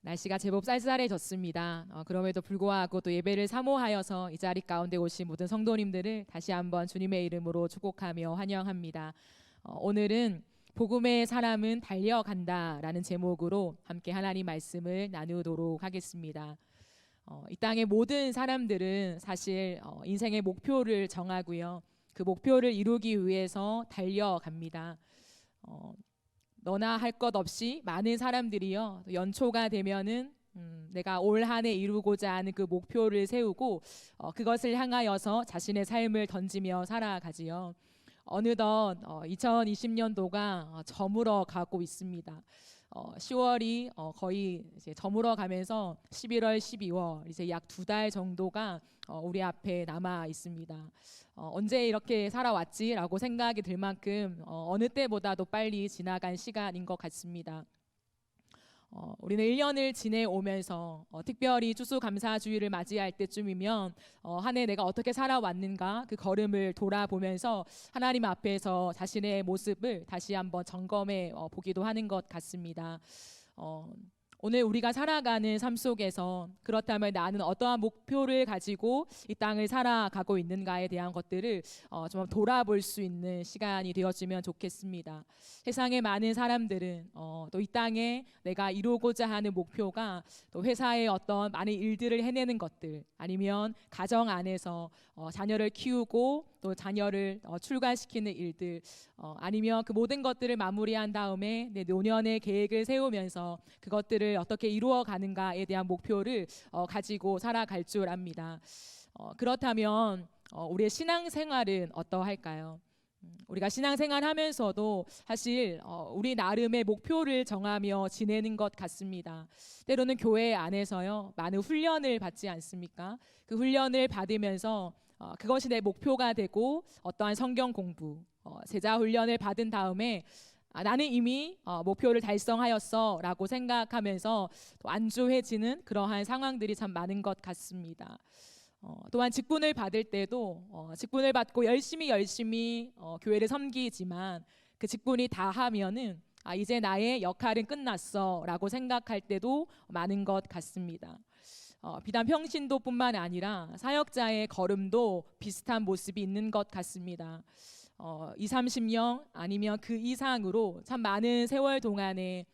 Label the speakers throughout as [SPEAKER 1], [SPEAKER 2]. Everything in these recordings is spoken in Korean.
[SPEAKER 1] 날씨가 제법 쌀쌀해졌습니다. 그럼에도 불구하고 또 예배를 사모하여서 이 자리 가운데 오신 모든 성도님들을 다시 한번 주님의 이름으로 축복하며 환영합니다. 오늘은 복음의 사람은 달려간다라는 제목으로 함께 하나님 말씀을 나누도록 하겠습니다. 이 땅의 모든 사람들은 사실 인생의 목표를 정하고요. 그 목표를 이루기 위해서 달려갑니다. 너나 할 것 없이 많은 사람들이요, 연초가 되면은 내가 올 한 해 이루고자 하는 그 목표를 세우고 그것을 향하여서 자신의 삶을 던지며 살아가지요. 어느덧 2020년도가 저물어 가고 있습니다. 10월이 거의 이제 저물어 가면서 11월, 12월 이제 약 2달 정도가 우리 앞에 남아 있습니다. 언제 이렇게 살아왔지라고 생각이 들 만큼 어느 때보다도 빨리 지나간 시간인 것 같습니다. 우리는 1년을 지내오면서 특별히 추수감사주의를 맞이할 때쯤이면 한 해 내가 어떻게 살아왔는가 그 걸음을 돌아보면서 하나님 앞에서 자신의 모습을 다시 한번 점검해 보기도 하는 것 같습니다. 오늘 우리가 살아가는 삶 속에서 그렇다면 나는 어떠한 목표를 가지고 이 땅을 살아가고 있는가에 대한 것들을 좀 돌아볼 수 있는 시간이 되었으면 좋겠습니다. 세상의 많은 사람들은 또 이 땅에 내가 이루고자 하는 목표가 또 회사의 어떤 많은 일들을 해내는 것들, 아니면 가정 안에서 자녀를 키우고 또 자녀를 출가시키는 일들, 아니면 그 모든 것들을 마무리한 다음에 내 노년의 계획을 세우면서 그것들을 어떻게 이루어 가는가에 대한 목표를 가지고 살아갈 줄 압니다. 그렇다면 우리의 신앙생활은 어떠할까요? 우리가 신앙생활 하면서도 사실 우리 나름의 목표를 정하며 지내는 것 같습니다. 때로는 교회 안에서요, 많은 훈련을 받지 않습니까? 그 훈련을 받으면서 그것이 내 목표가 되고 어떠한 성경 공부, 제자 훈련을 받은 다음에 나는 이미 목표를 달성하였어 라고 생각하면서 또 안주해지는 그러한 상황들이 참 많은 것 같습니다. 또한 직분을 받을 때도 직분을 받고 열심히 교회를 섬기지만 그 직분이 다 하면은 이제 나의 역할은 끝났어 라고 생각할 때도 많은 것 같습니다. 비단 평신도뿐만 아니라 사역자의 걸음도 비슷한 모습이 있는 것 같습니다. 20, 30년 아니면 그 이상으로 참 많은 세월 동안에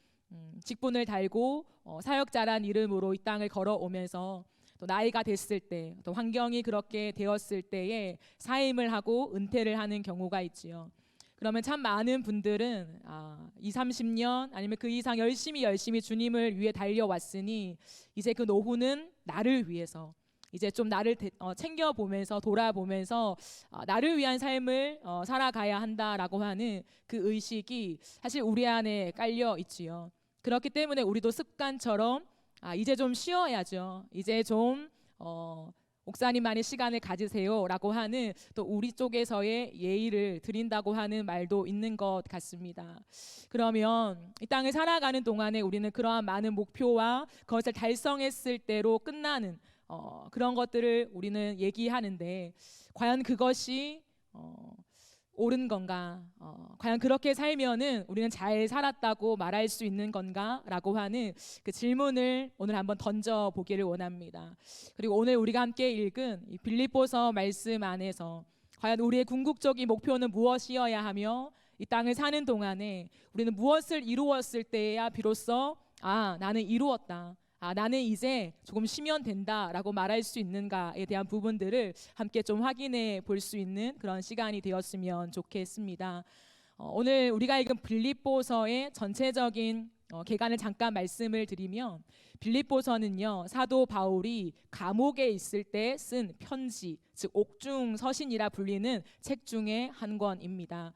[SPEAKER 1] 직분을 달고 사역자란 이름으로 이 땅을 걸어오면서 또 나이가 됐을 때, 또 환경이 그렇게 되었을 때에 사임을 하고 은퇴를 하는 경우가 있지요. 그러면 참 많은 분들은 20, 30년 아니면 그 이상 열심히 주님을 위해 달려왔으니 이제 그 노후는 나를 위해서, 이제 좀 나를 챙겨보면서 돌아보면서 나를 위한 삶을 살아가야 한다라고 하는 그 의식이 사실 우리 안에 깔려 있지요. 그렇기 때문에 우리도 습관처럼 이제 좀 쉬어야죠, 이제 좀 목사님만의 시간을 가지세요 라고 하는 또 우리 쪽에서의 예의를 드린다고 하는 말도 있는 것 같습니다. 그러면 이 땅을 살아가는 동안에 우리는 그러한 많은 목표와 그것을 달성했을 때로 끝나는 그런 것들을 우리는 얘기하는데, 과연 그것이 옳은 건가? 과연 그렇게 살면은 우리는 잘 살았다고 말할 수 있는 건가? 라고 하는 그 질문을 오늘 한번 던져 보기를 원합니다. 그리고 오늘 우리가 함께 읽은 이 빌립보서 말씀 안에서 과연 우리의 궁극적인 목표는 무엇이어야 하며 이 땅을 사는 동안에 우리는 무엇을 이루었을 때야 비로소 나는 이루었다, 나는 이제 조금 쉬면 된다라고 말할 수 있는가에 대한 부분들을 함께 좀 확인해 볼 수 있는 그런 시간이 되었으면 좋겠습니다. 오늘 우리가 읽은 빌립보서의 전체적인 개관을 잠깐 말씀을 드리면, 빌립보서는요, 사도 바울이 감옥에 있을 때 쓴 편지, 즉 옥중 서신이라 불리는 책 중에 한 권입니다.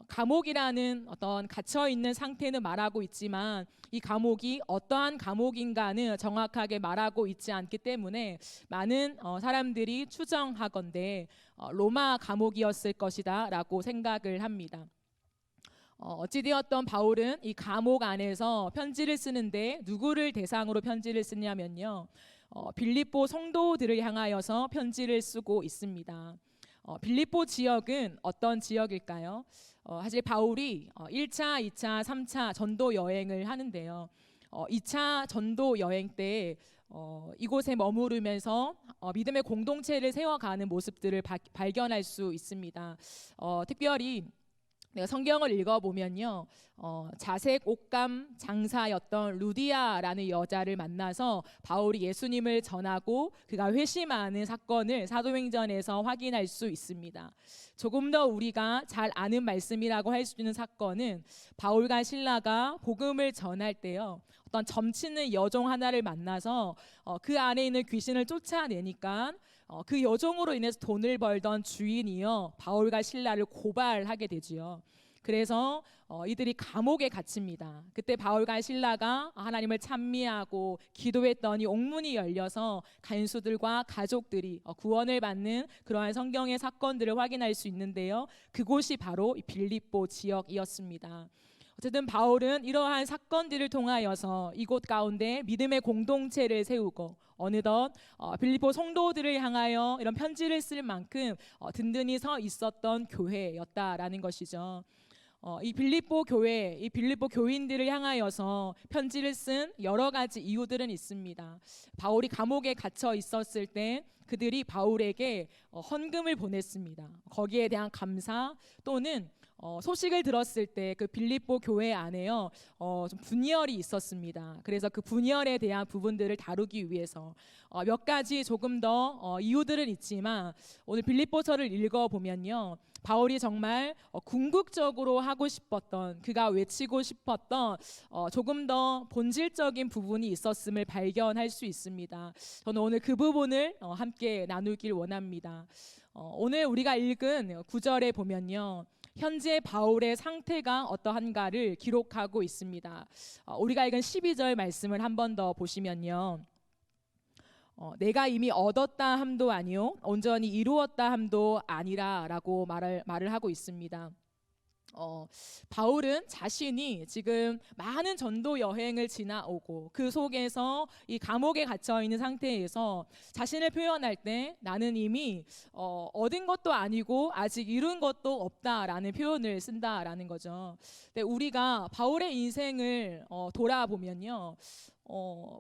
[SPEAKER 1] 감옥이라는 어떤 갇혀 있는 상태는 말하고 있지만 이 감옥이 어떠한 감옥인가는 정확하게 말하고 있지 않기 때문에 많은 사람들이 추정하건대 로마 감옥이었을 것이다 라고 생각을 합니다. 어찌되었던 바울은 이 감옥 안에서 편지를 쓰는데 누구를 대상으로 편지를 쓰냐면요, 빌립보 성도들을 향하여서 편지를 쓰고 있습니다. 빌립보 지역은 어떤 지역일까요? 사실 바울이 1차, 2차, 3차 전도 여행을 하는데요. 2차 전도 여행 때 이곳에 머무르면서 믿음의 공동체를 세워가는 모습들을 발견할 수 있습니다. 특별히 내가 성경을 읽어보면요, 자색 옷감 장사였던 루디아라는 여자를 만나서 바울이 예수님을 전하고 그가 회심하는 사건을 사도행전에서 확인할 수 있습니다. 조금 더 우리가 잘 아는 말씀이라고 할 수 있는 사건은 바울과 실라가 복음을 전할 때요, 어떤 점치는 여종 하나를 만나서 그 안에 있는 귀신을 쫓아내니까 그 여종으로 인해서 돈을 벌던 주인이요, 바울과 실라를 고발하게 되지요. 그래서 이들이 감옥에 갇힙니다. 그때 바울과 실라가 하나님을 찬미하고 기도했더니 옥문이 열려서 간수들과 가족들이 구원을 받는 그러한 성경의 사건들을 확인할 수 있는데요, 그곳이 바로 이 빌립보 지역이었습니다. 어쨌든 바울은 이러한 사건들을 통하여서 이곳 가운데 믿음의 공동체를 세우고 어느덧 빌립보 성도들을 향하여 이런 편지를 쓸 만큼 든든히 서 있었던 교회였다라는 것이죠. 이 빌립보 교회, 이 빌립보 교인들을 향하여서 편지를 쓴 여러 가지 이유들은 있습니다. 바울이 감옥에 갇혀 있었을 때 그들이 바울에게 헌금을 보냈습니다. 거기에 대한 감사, 또는 소식을 들었을 때 그 빌립보 교회 안에요, 좀 분열이 있었습니다. 그래서 그 분열에 대한 부분들을 다루기 위해서 몇 가지 조금 더 이유들은 있지만, 오늘 빌립보서를 읽어보면요, 바울이 정말 궁극적으로 하고 싶었던, 그가 외치고 싶었던 조금 더 본질적인 부분이 있었음을 발견할 수 있습니다. 저는 오늘 그 부분을 함께 나누길 원합니다. 오늘 우리가 읽은 9절에 보면요, 현재 바울의 상태가 어떠한가를 기록하고 있습니다. 우리가 읽은 12절 말씀을 한 번 더 보시면요, 내가 이미 얻었다 함도 아니요 온전히 이루었다 함도 아니라 라고 말을 하고 있습니다. 바울은 자신이 지금 많은 전도 여행을 지나오고 그 속에서 이 감옥에 갇혀 있는 상태에서 자신을 표현할 때 나는 이미 얻은 것도 아니고 아직 이룬 것도 없다라는 표현을 쓴다라는 거죠. 근데 우리가 바울의 인생을 돌아보면요,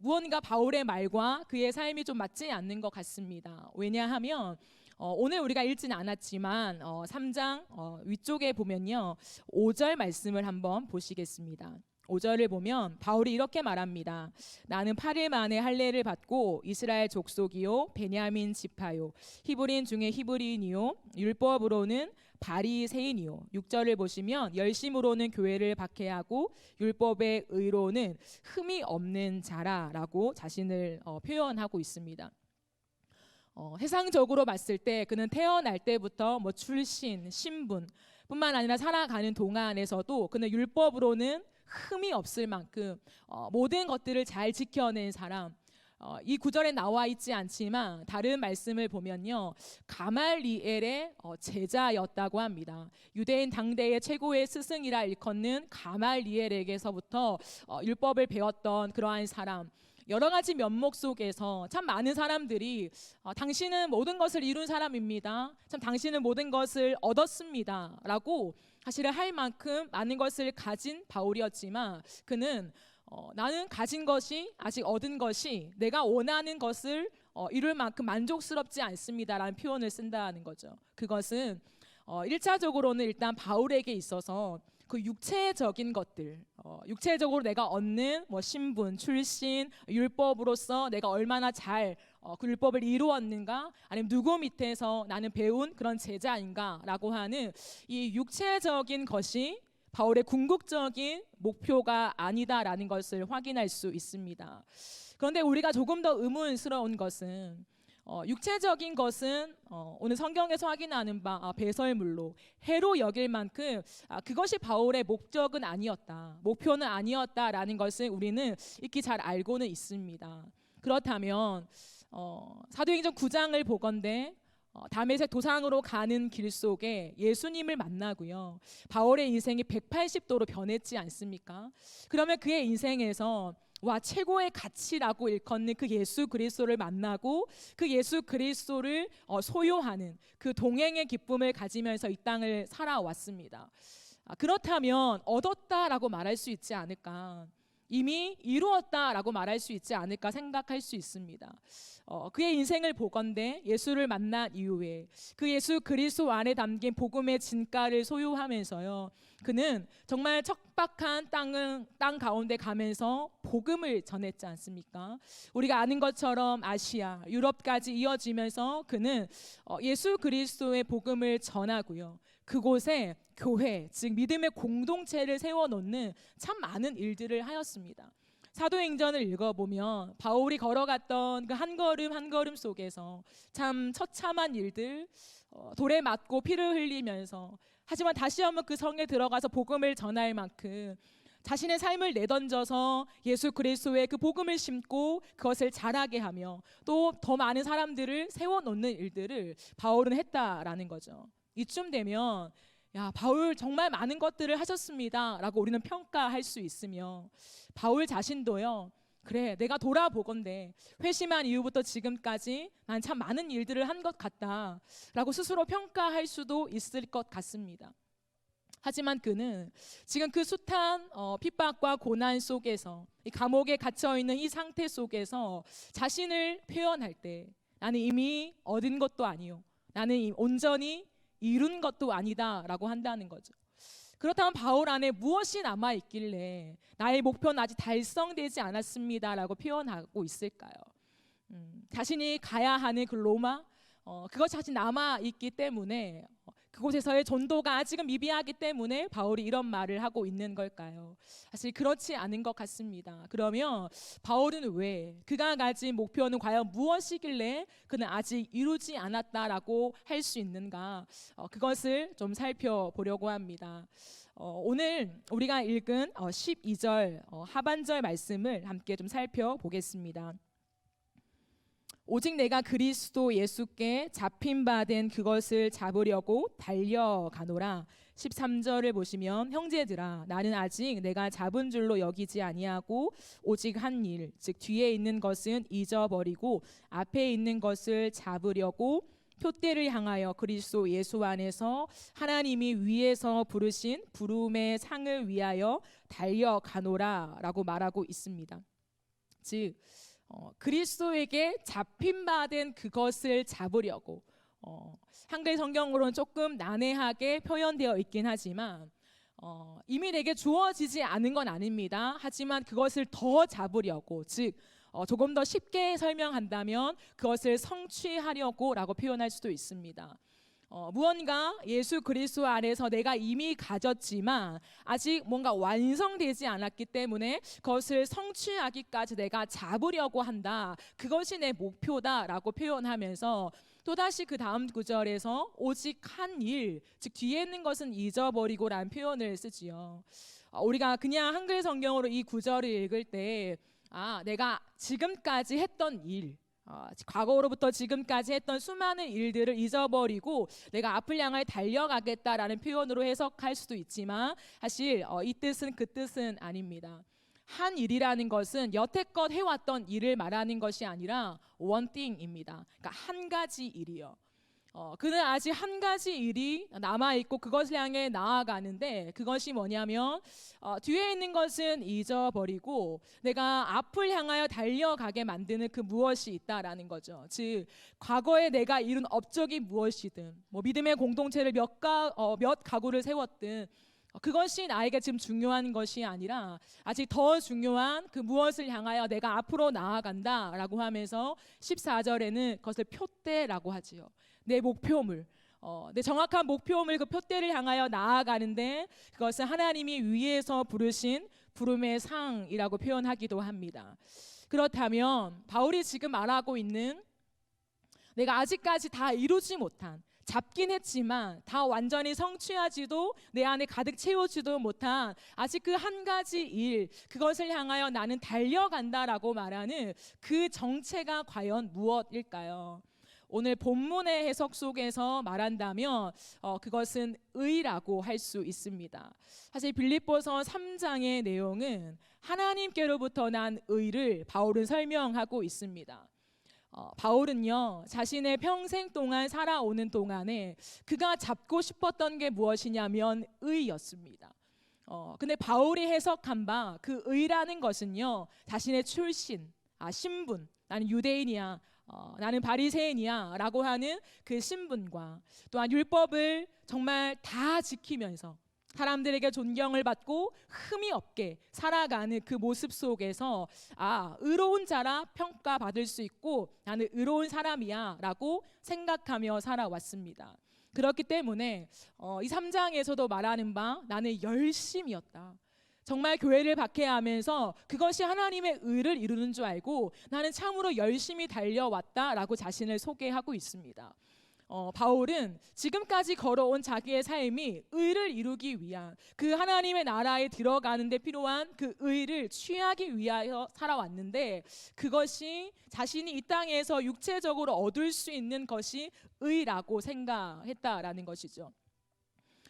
[SPEAKER 1] 무언가 바울의 말과 그의 삶이 좀 맞지 않는 것 같습니다. 왜냐하면 오늘 우리가 읽지는 않았지만 3장 위쪽에 보면요, 5절 말씀을 한번 보시겠습니다. 5절을 보면 바울이 이렇게 말합니다. 나는 8일 만에 할례를 받고 이스라엘 족속이요 베냐민 지파요 히브리인 중에 히브리인이요 율법으로는 바리새인이요. 6절을 보시면 열심으로는 교회를 박해하고 율법의 의로는 흠이 없는 자라라고 자신을 표현하고 있습니다. 세상적으로 봤을 때 그는 태어날 때부터 출신, 신분 뿐만 아니라 살아가는 동안에서도 그는 율법으로는 흠이 없을 만큼 모든 것들을 잘 지켜낸 사람. 이 구절에 나와 있지 않지만 다른 말씀을 보면요, 가말리엘의 제자였다고 합니다. 유대인 당대의 최고의 스승이라 일컫는 가말리엘에게서부터 율법을 배웠던 그러한 사람. 여러 가지 면목 속에서 참 많은 사람들이 당신은 모든 것을 이룬 사람입니다, 참 당신은 모든 것을 얻었습니다 라고 사실은 할 만큼 많은 것을 가진 바울이었지만, 그는 나는 가진 것이, 아직 얻은 것이 내가 원하는 것을 이룰 만큼 만족스럽지 않습니다 라는 표현을 쓴다는 거죠. 그것은 1차적으로는 일단 바울에게 있어서 그 육체적인 것들, 육체적으로 내가 얻는 신분, 출신, 율법으로서 내가 얼마나 잘 그 율법을 이루었는가, 아니면 누구 밑에서 나는 배운 그런 제자인가라고 하는 이 육체적인 것이 바울의 궁극적인 목표가 아니다라는 것을 확인할 수 있습니다. 그런데 우리가 조금 더 의문스러운 것은 육체적인 것은 오늘 성경에서 확인하는 바 배설물로 해로 여길 만큼 그것이 바울의 목적은 아니었다, 목표는 아니었다라는 것을 우리는 익히 잘 알고는 있습니다. 그렇다면 사도행전 9장을 보건대 다메섹 도상으로 가는 길 속에 예수님을 만나고요, 바울의 인생이 180도로 변했지 않습니까? 그러면 그의 인생에서 최고의 가치라고 일컫는 그 예수 그리스도를 만나고 그 예수 그리스도를 소유하는 그 동행의 기쁨을 가지면서 이 땅을 살아왔습니다. 그렇다면 얻었다라고 말할 수 있지 않을까? 이미 이루었다라고 말할 수 있지 않을까 생각할 수 있습니다. 그의 인생을 보건대 예수를 만난 이후에 그 예수 그리스도 안에 담긴 복음의 진가를 소유하면서요, 그는 정말 척박한 땅 가운데 가면서 복음을 전했지 않습니까? 우리가 아는 것처럼 아시아, 유럽까지 이어지면서 그는 예수 그리스도의 복음을 전하고요, 그곳에 교회, 즉 믿음의 공동체를 세워놓는 참 많은 일들을 하였습니다. 사도행전을 읽어보면 바울이 걸어갔던 그 한 걸음 한 걸음 속에서 참 처참한 일들, 돌에 맞고 피를 흘리면서, 하지만 다시 한번 그 성에 들어가서 복음을 전할 만큼 자신의 삶을 내던져서 예수 그리스도의 그 복음을 심고 그것을 자라게 하며 또 더 많은 사람들을 세워놓는 일들을 바울은 했다라는 거죠. 이쯤 되면 바울 정말 많은 것들을 하셨습니다 라고 우리는 평가할 수 있으며, 바울 자신도요, 그래 내가 돌아보건대 회심한 이후부터 지금까지 난 참 많은 일들을 한 것 같다 라고 스스로 평가할 수도 있을 것 같습니다. 하지만 그는 지금 그 숱한 핍박과 고난 속에서, 이 감옥에 갇혀있는 이 상태 속에서 자신을 표현할 때 나는 이미 얻은 것도 아니요, 나는 온전히 이룬 것도 아니다 라고 한다는 거죠. 그렇다면 바울 안에 무엇이 남아있길래 나의 목표는 아직 달성되지 않았습니다 라고 표현하고 있을까요? 자신이 가야 하는 그 로마, 그것이 아직 남아있기 때문에, 그곳에서의 전도가 아직은 미비하기 때문에 바울이 이런 말을 하고 있는 걸까요? 사실 그렇지 않은 것 같습니다. 그러면 바울은 왜, 그가 가진 목표는 과연 무엇이길래 그는 아직 이루지 않았다라고 할 수 있는가, 그것을 좀 살펴보려고 합니다. 오늘 우리가 읽은 12절 하반절 말씀을 함께 좀 살펴보겠습니다. 오직 내가 그리스도 예수께 잡힌 바 된 그것을 잡으려고 달려가노라. 13절을 보시면, 형제들아 나는 아직 내가 잡은 줄로 여기지 아니하고 오직 한 일, 즉 뒤에 있는 것은 잊어버리고 앞에 있는 것을 잡으려고 표대를 향하여 그리스도 예수 안에서 하나님이 위에서 부르신 부름의 상을 위하여 달려가노라 라고 말하고 있습니다. 즉 그리스도에게 잡힌 바 된 그것을 잡으려고, 한글 성경으로는 조금 난해하게 표현되어 있긴 하지만 이미 내게 주어지지 않은 건 아닙니다. 하지만 그것을 더 잡으려고, 즉 조금 더 쉽게 설명한다면 그것을 성취하려고 라고 표현할 수도 있습니다. 무언가 예수 그리스도 안에서 내가 이미 가졌지만 아직 뭔가 완성되지 않았기 때문에 그것을 성취하기까지 내가 잡으려고 한다, 그것이 내 목표다 라고 표현하면서, 또다시 그 다음 구절에서 오직 한 일, 즉 뒤에 있는 것은 잊어버리고 라는 표현을 쓰지요. 우리가 그냥 한글 성경으로 이 구절을 읽을 때 내가 지금까지 했던 일, 과거로부터 지금까지 했던 수많은 일들을 잊어버리고 내가 앞을 향해 달려가겠다라는 표현으로 해석할 수도 있지만, 사실 이 뜻은 그 뜻은 아닙니다. 한 일이라는 것은 여태껏 해왔던 일을 말하는 것이 아니라 one thing입니다. 그러니까 한 가지 일이요. 그는 아직 한 가지 일이 남아있고 그것을 향해 나아가는데, 그것이 뭐냐면 뒤에 있는 것은 잊어버리고 내가 앞을 향하여 달려가게 만드는 그 무엇이 있다라는 거죠. 즉 과거에 내가 이룬 업적이 무엇이든, 믿음의 공동체를 몇 가구를 세웠든, 그것이 나에게 지금 중요한 것이 아니라 아직 더 중요한 그 무엇을 향하여 내가 앞으로 나아간다라고 하면서 14절에는 그것을 표대라고 하지요. 내 목표물, 내 정확한 목표물, 그 표대를 향하여 나아가는데 그것은 하나님이 위에서 부르신 부름의 상이라고 표현하기도 합니다. 그렇다면 바울이 지금 말하고 있는, 내가 아직까지 다 이루지 못한, 잡긴 했지만 다 완전히 성취하지도 내 안에 가득 채우지도 못한 아직 그 한 가지 일, 그것을 향하여 나는 달려간다라고 말하는 그 정체가 과연 무엇일까요? 오늘 본문의 해석 속에서 말한다면 그것은 의라고 할 수 있습니다. 사실 빌립보서 3장의 내용은 하나님께로부터 난 의를 바울은 설명하고 있습니다. 바울은요, 자신의 평생 동안 살아오는 동안에 그가 잡고 싶었던 게 무엇이냐면 의였습니다. 근데 바울이 해석한 바 그 의라는 것은요, 자신의 출신, 신분, 나는 유대인이야, 나는 바리새인이야 라고 하는 그 신분과 또한 율법을 정말 다 지키면서 사람들에게 존경을 받고 흠이 없게 살아가는 그 모습 속에서 의로운 자라 평가받을 수 있고 나는 의로운 사람이야 라고 생각하며 살아왔습니다. 그렇기 때문에 이 3장에서도 말하는 바 나는 열심이었다. 정말 교회를 박해하면서 그것이 하나님의 의를 이루는 줄 알고 나는 참으로 열심히 달려왔다라고 자신을 소개하고 있습니다. 바울은 지금까지 걸어온 자기의 삶이 의를 이루기 위한 그 하나님의 나라에 들어가는 데 필요한 그 의를 취하기 위하여 살아왔는데 그것이 자신이 이 땅에서 육체적으로 얻을 수 있는 것이 의라고 생각했다라는 것이죠.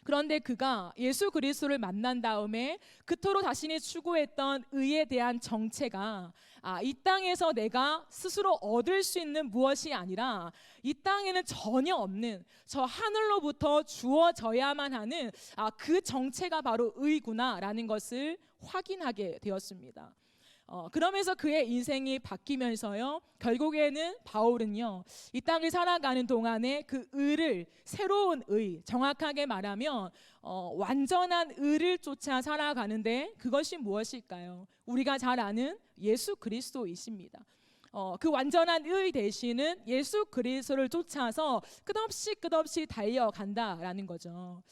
[SPEAKER 1] 그런데 그가 예수 그리스도를 만난 다음에 그토록 자신이 추구했던 의에 대한 정체가 이 땅에서 내가 스스로 얻을 수 있는 무엇이 아니라 이 땅에는 전혀 없는 저 하늘로부터 주어져야만 하는 그 정체가 바로 의구나라는 것을 확인하게 되었습니다. 그러면서 그의 인생이 바뀌면서요, 결국에는 바울은요, 이 땅을 살아가는 동안에 그 의를, 새로운 의, 정확하게 말하면 완전한 의를 쫓아 살아가는데 그것이 무엇일까요? 우리가 잘 아는 예수 그리스도이십니다. 그 완전한 의 대신은 예수 그리스도를 쫓아서 끝없이 달려간다라는 거죠.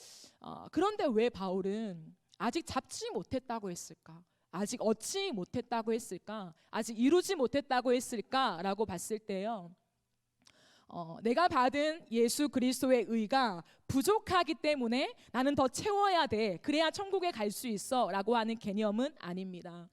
[SPEAKER 1] 그런데 왜 바울은 아직 잡지 못했다고 했을까? 아직 얻지 못했다고 했을까? 아직 이루지 못했다고 했을까라고 봤을 때요, 내가 받은 예수 그리스도의 의가 부족하기 때문에 나는 더 채워야 돼, 그래야 천국에 갈 수 있어 라고 하는 개념은 아닙니다.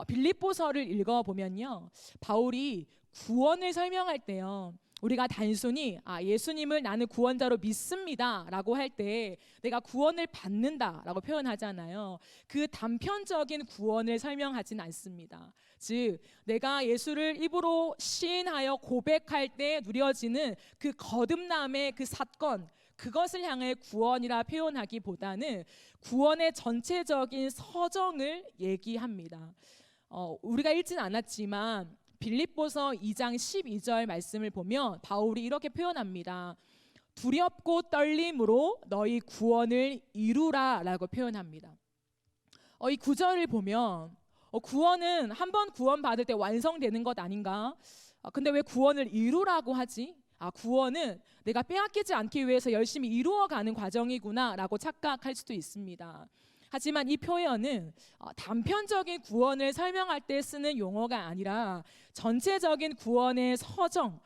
[SPEAKER 1] 빌립보서를 읽어보면요, 바울이 구원을 설명할 때요, 우리가 단순히 예수님을 나는 구원자로 믿습니다 라고 할 때 내가 구원을 받는다 라고 표현하잖아요. 그 단편적인 구원을 설명하진 않습니다. 즉 내가 예수를 입으로 시인하여 고백할 때 누려지는 그 거듭남의 그 사건, 그것을 향해 구원이라 표현하기보다는 구원의 전체적인 서정을 얘기합니다. 우리가 읽진 않았지만 빌립보서 2장 12절 말씀을 보면 바울이 이렇게 표현합니다. 두렵고 떨림으로 너희 구원을 이루라 라고 표현합니다. 이 구절을 보면 구원은 한 번 구원받을 때 완성되는 것 아닌가? 근데 왜 구원을 이루라고 하지? 구원은 내가 빼앗기지 않기 위해서 열심히 이루어가는 과정이구나 라고 착각할 수도 있습니다. 하지만 이 표현은 단편적인 구원을 설명할 때 쓰는 용어가 아니라 전체적인 구원의 서정,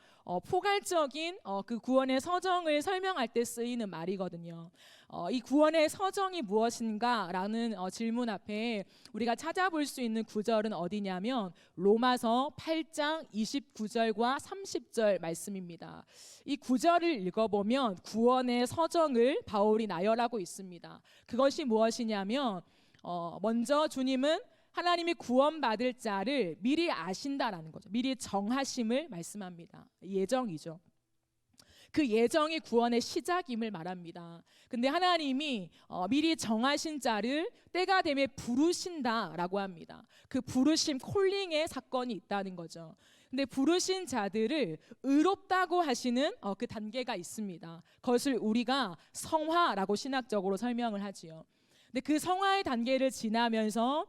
[SPEAKER 1] 포괄적인 그 구원의 서정을 설명할 때 쓰이는 말이거든요. 이 구원의 서정이 무엇인가라는 질문 앞에 우리가 찾아볼 수 있는 구절은 어디냐면 로마서 8장 29절과 30절 말씀입니다. 이 구절을 읽어보면 구원의 서정을 바울이 나열하고 있습니다. 그것이 무엇이냐면 먼저 주님은 하나님이 구원받을 자를 미리 아신다라는 거죠. 미리 정하심을 말씀합니다. 예정이죠. 그 예정이 구원의 시작임을 말합니다. 근데 하나님이 미리 정하신 자를 때가 되면 부르신다라고 합니다. 그 부르심, 콜링의 사건이 있다는 거죠. 근데 부르신 자들을 의롭다고 하시는 그 단계가 있습니다. 그것을 우리가 성화라고 신학적으로 설명을 하지요. 근데 그 성화의 단계를 지나면서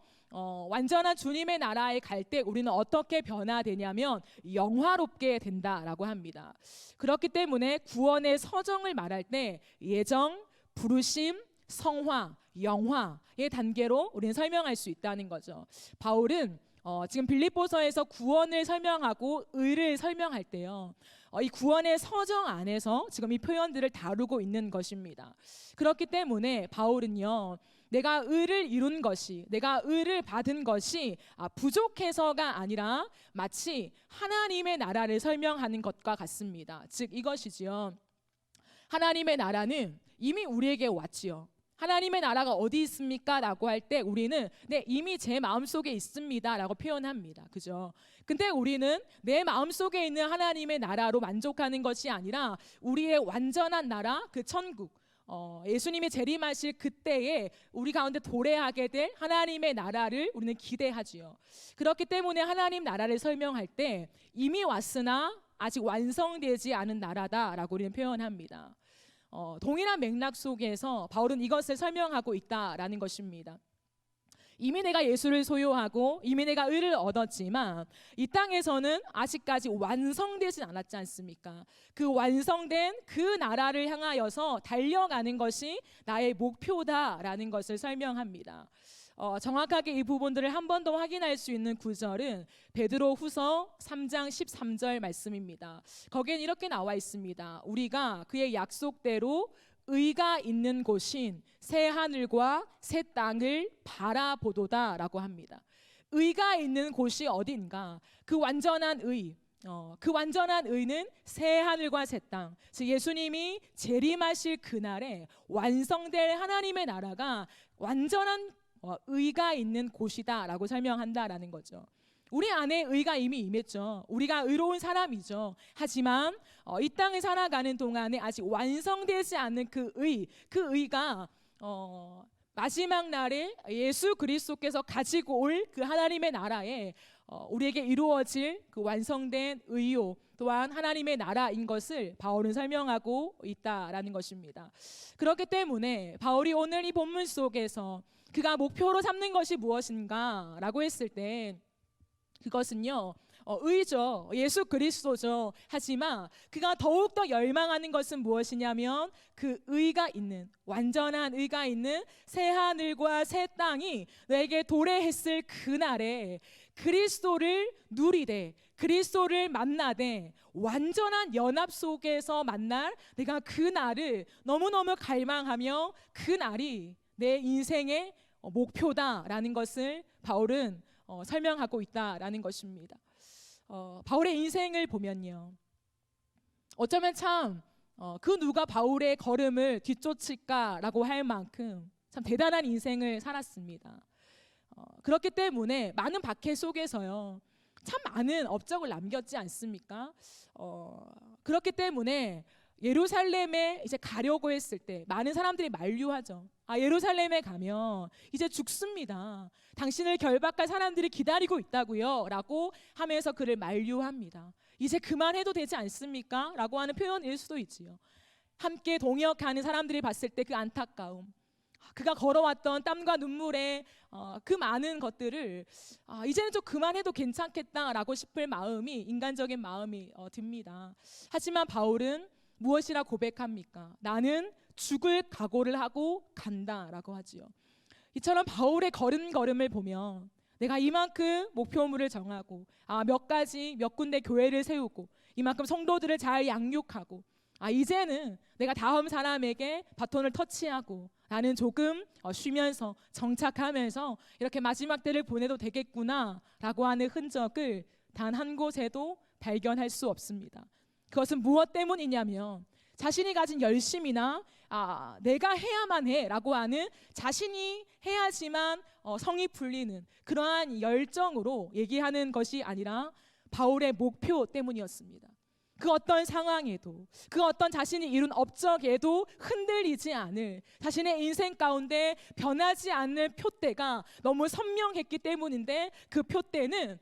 [SPEAKER 1] 완전한 주님의 나라에 갈 때 우리는 어떻게 변화되냐면 영화롭게 된다라고 합니다. 그렇기 때문에 구원의 서정을 말할 때 예정, 부르심, 성화, 영화의 단계로 우리는 설명할 수 있다는 거죠. 바울은 지금 빌립보서에서 구원을 설명하고 의를 설명할 때요, 이 구원의 서정 안에서 지금 이 표현들을 다루고 있는 것입니다. 그렇기 때문에 바울은요, 내가 의를 이룬 것이, 내가 의를 받은 것이 부족해서가 아니라 마치 하나님의 나라를 설명하는 것과 같습니다. 즉 이것이지요, 하나님의 나라는 이미 우리에게 왔지요. 하나님의 나라가 어디 있습니까? 라고 할 때 우리는 네, 이미 제 마음속에 있습니다 라고 표현합니다. 그죠? 근데 우리는 내 마음속에 있는 하나님의 나라로 만족하는 것이 아니라 우리의 완전한 나라, 그 천국, 예수님이 재림하실 그때에 우리 가운데 도래하게 될 하나님의 나라를 우리는 기대하지요. 그렇기 때문에 하나님 나라를 설명할 때 이미 왔으나 아직 완성되지 않은 나라다라고 우리는 표현합니다. 동일한 맥락 속에서 바울은 이것을 설명하고 있다라는 것입니다. 이미 내가 예수를 소유하고 이미 내가 의를 얻었지만 이 땅에서는 아직까지 완성되진 않았지 않습니까? 그 완성된 그 나라를 향하여서 달려가는 것이 나의 목표다라는 것을 설명합니다. 정확하게 이 부분들을 한 번 더 확인할 수 있는 구절은 베드로후서 3장 13절 말씀입니다. 거기엔 이렇게 나와 있습니다. 우리가 그의 약속대로 의가 있는 곳인 새 하늘과 새 땅을 바라보도다라고 합니다. 의가 있는 곳이 어딘가? 그 완전한 의, 그 완전한 의는 새 하늘과 새 땅, 즉 예수님이 재림하실 그날에 완성될 하나님의 나라가 완전한 의가 있는 곳이다라고 설명한다라는 거죠. 우리 안에 의가 이미 임했죠. 우리가 의로운 사람이죠. 하지만 이 땅을 살아가는 동안에 아직 완성되지 않는 그 의가 마지막 날에 예수 그리스도께서 가지고 올 그 하나님의 나라에 우리에게 이루어질 그 완성된 의요 또한 하나님의 나라인 것을 바울은 설명하고 있다라는 것입니다. 그렇기 때문에 바울이 오늘 이 본문 속에서 그가 목표로 삼는 것이 무엇인가 라고 했을 때 그것은요, 의죠. 예수 그리스도죠. 하지만 그가 더욱더 열망하는 것은 무엇이냐면 그 의가 있는, 완전한 의가 있는 새 하늘과 새 땅이 내게 도래했을 그날에 그리스도를 누리되 그리스도를 만나되 완전한 연합 속에서 만날 내가 그 날을 너무너무 갈망하며 그 날이 내 인생의 목표다라는 것을 바울은 설명하고 있다라는 것입니다. 바울의 인생을 보면요, 어쩌면 참 그 누가 바울의 걸음을 뒤쫓을까라고 할 만큼 참 대단한 인생을 살았습니다. 그렇기 때문에 많은 박해 속에서요 참 많은 업적을 남겼지 않습니까? 그렇기 때문에 예루살렘에 이제 가려고 했을 때 많은 사람들이 만류하죠. 예루살렘에 가면 이제 죽습니다. 당신을 결박할 사람들이 기다리고 있다고요 라고 하면서 그를 만류합니다. 이제 그만해도 되지 않습니까? 라고 하는 표현일 수도 있지요. 함께 동역하는 사람들이 봤을 때 그 안타까움, 그가 걸어왔던 땀과 눈물의 그 많은 것들을 이제는 좀 그만해도 괜찮겠다라고 싶을 마음이, 인간적인 마음이 듭니다. 하지만 바울은 무엇이라 고백합니까? 나는 죽을 각오를 하고 간다라고 하지요. 이처럼 바울의 걸음걸음을 보면 내가 이만큼 목표물을 정하고 몇 군데 교회를 세우고 이만큼 성도들을 잘 양육하고 이제는 내가 다음 사람에게 바톤을 터치하고 나는 조금 쉬면서 정착하면서 이렇게 마지막 때를 보내도 되겠구나 라고 하는 흔적을 단 한 곳에도 발견할 수 없습니다. 그것은 무엇 때문이냐면 자신이 가진 열심이나 내가 해야만 해라고 하는, 자신이 해야지만 성이 풀리는 그러한 열정으로 얘기하는 것이 아니라 바울의 목표 때문이었습니다. 그 어떤 상황에도, 그 어떤 자신이 이룬 업적에도 흔들리지 않을 자신의 인생 가운데 변하지 않는 표대가 너무 선명했기 때문인데, 그 표대는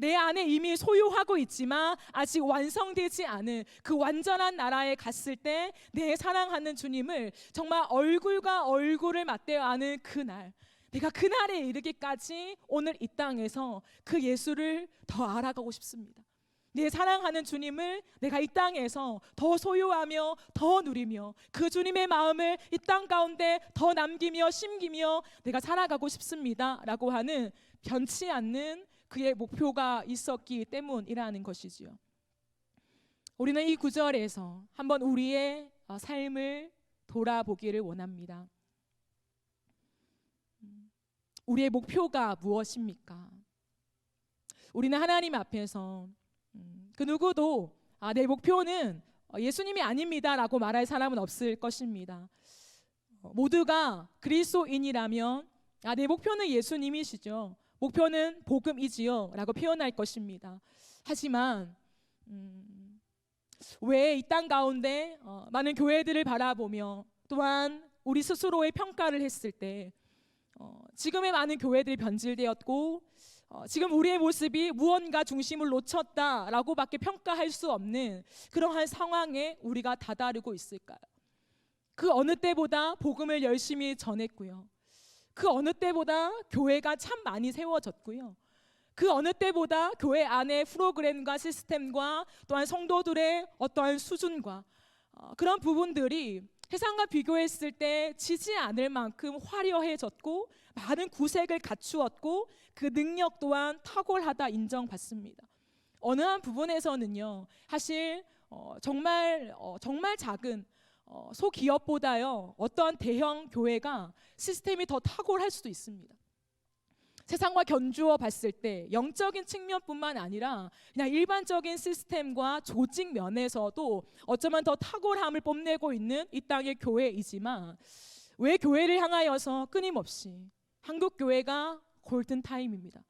[SPEAKER 1] 내 안에 이미 소유하고 있지만 아직 완성되지 않은 그 완전한 나라에 갔을 때 내 사랑하는 주님을 정말 얼굴과 얼굴을 맞대어 아는 그날, 내가 그날에 이르기까지 오늘 이 땅에서 그 예수를 더 알아가고 싶습니다. 내 사랑하는 주님을 내가 이 땅에서 더 소유하며 더 누리며 그 주님의 마음을 이 땅 가운데 더 남기며 심기며 내가 살아가고 싶습니다 라고 하는 변치 않는 그의 목표가 있었기 때문이라는 것이지요. 우리는 이 구절에서 한번 우리의 삶을 돌아보기를 원합니다. 우리의 목표가 무엇입니까? 우리는 하나님 앞에서 그 누구도 내 목표는 예수님이 아닙니다 라고 말할 사람은 없을 것입니다. 모두가 그리스도인이라면 내 목표는 예수님이시죠, 목표는 복음이지요 라고 표현할 것입니다. 하지만 왜 이 땅 가운데 많은 교회들을 바라보며 또한 우리 스스로의 평가를 했을 때 지금의 많은 교회들이 변질되었고 지금 우리의 모습이 무언가 중심을 놓쳤다라고 밖에 평가할 수 없는 그러한 상황에 우리가 다다르고 있을까요? 그 어느 때보다 복음을 열심히 전했고요, 그 어느 때보다 교회가 참 많이 세워졌고요, 그 어느 때보다 교회 안에 프로그램과 시스템과 또한 성도들의 어떠한 수준과 그런 부분들이 세상과 비교했을 때 지지 않을 만큼 화려해졌고 많은 구색을 갖추었고 그 능력 또한 탁월하다 인정받습니다. 어느 한 부분에서는요, 사실 정말 작은 소기업보다요 어떠한 대형 교회가 시스템이 더 탁월할 수도 있습니다. 세상과 견주어 봤을 때 영적인 측면뿐만 아니라 그냥 일반적인 시스템과 조직 면에서도 어쩌면 더 탁월함을 뽐내고 있는 이 땅의 교회이지만 왜 교회를 향하여서 끊임없이 한국 교회가 골든타임입니다.